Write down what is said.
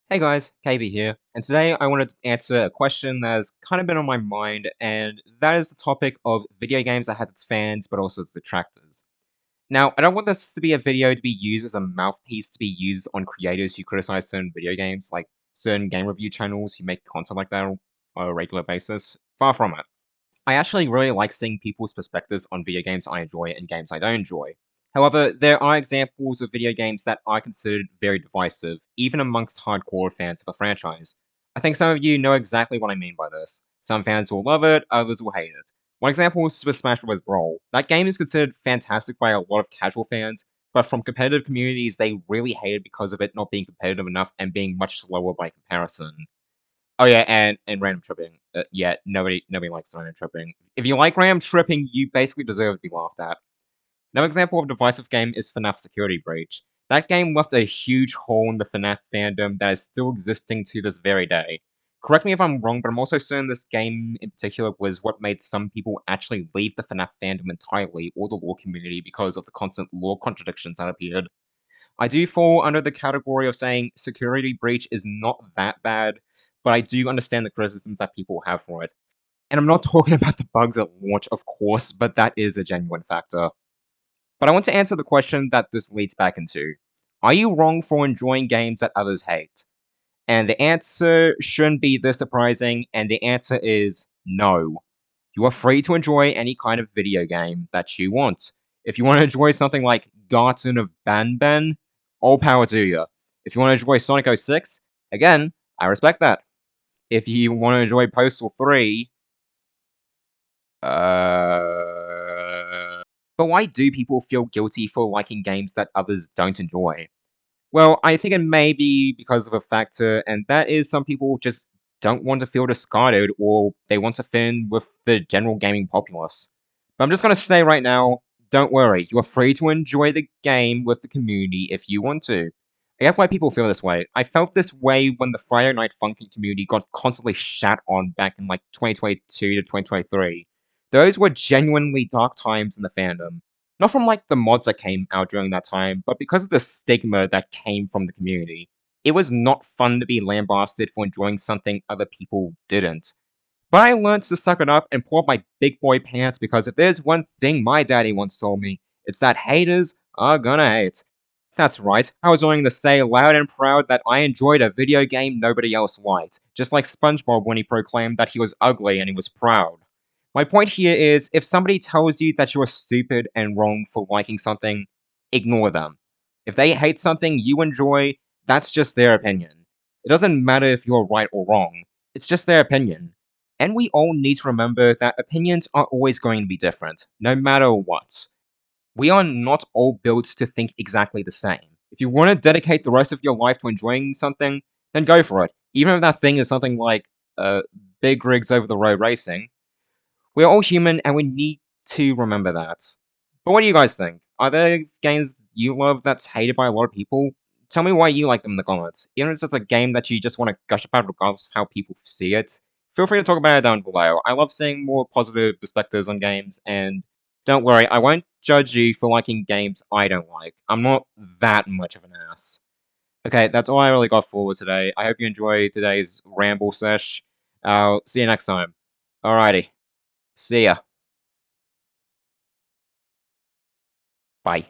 Hey guys, KB here, and today I wanted to answer a question that has kind of been on my mind, and that is the topic of video games that has its fans, but also its detractors. Now, I don't want this to be a video to be used as a mouthpiece to be used on creators who criticize certain video games, like certain game review channels who make content like that on a regular basis. Far from it. I actually really like seeing people's perspectives on video games I enjoy and games I don't enjoy. However, there are examples of video games that I considered very divisive, even amongst hardcore fans of a franchise. I think some of you know exactly what I mean by this. Some fans will love it, others will hate it. One example is Super Smash Bros. Brawl. That game is considered fantastic by a lot of casual fans, but from competitive communities, they really hate it because of it not being competitive enough and being much slower by comparison. Oh yeah, and random tripping. Yeah, nobody likes random tripping. If you like random tripping, you basically deserve to be laughed at. Another example of a divisive game is FNAF Security Breach. That game left a huge hole in the FNAF fandom that is still existing to this very day. Correct me if I'm wrong, but I'm also certain this game in particular was what made some people actually leave the FNAF fandom entirely or the lore community because of the constant lore contradictions that appeared. I do fall under the category of saying Security Breach is not that bad, but I do understand the criticisms that people have for it. And I'm not talking about the bugs at launch, of course, but that is a genuine factor. But I want to answer the question that this leads back into. Are you wrong for enjoying games that others hate? And the answer shouldn't be this surprising, and the answer is no. You are free to enjoy any kind of video game that you want. If you want to enjoy something like Garten of Banban, all power to you. If you want to enjoy Sonic 06, again, I respect that. If you want to enjoy Postal 3, but why do people feel guilty for liking games that others don't enjoy? Well, I think it may be because of a factor, and that is some people just don't want to feel discarded or they want to fit in with the general gaming populace. But I'm just going to say right now, don't worry, you are free to enjoy the game with the community if you want to. I get why people feel this way. I felt this way when the Friday Night Funkin' community got constantly shat on back in like 2022 to 2023. Those were genuinely dark times in the fandom. Not from like the mods that came out during that time, but because of the stigma that came from the community. It was not fun to be lambasted for enjoying something other people didn't. But I learned to suck it up and pull up my big boy pants because if there's one thing my daddy once told me, it's that haters are gonna hate. That's right, I was willing to say loud and proud that I enjoyed a video game nobody else liked, just like SpongeBob when he proclaimed that he was ugly and he was proud. My point here is, if somebody tells you that you are stupid and wrong for liking something, ignore them. If they hate something you enjoy, that's just their opinion. It doesn't matter if you're right or wrong, it's just their opinion. And we all need to remember that opinions are always going to be different, no matter what. We are not all built to think exactly the same. If you want to dedicate the rest of your life to enjoying something, then go for it. Even if that thing is something like big rigs over the road racing, we're all human and we need to remember that. But what do you guys think? Are there games you love that's hated by a lot of people? Tell me why you like them in the comments. Even if it's just a game that you just want to gush about regardless of how people see it, feel free to talk about it down below. I love seeing more positive perspectives on games, and don't worry, I won't judge you for liking games I don't like. I'm not that much of an ass. Okay, that's all I really got for today. I hope you enjoyed today's ramble sesh. I'll see you next time. Alrighty. See ya. Bye.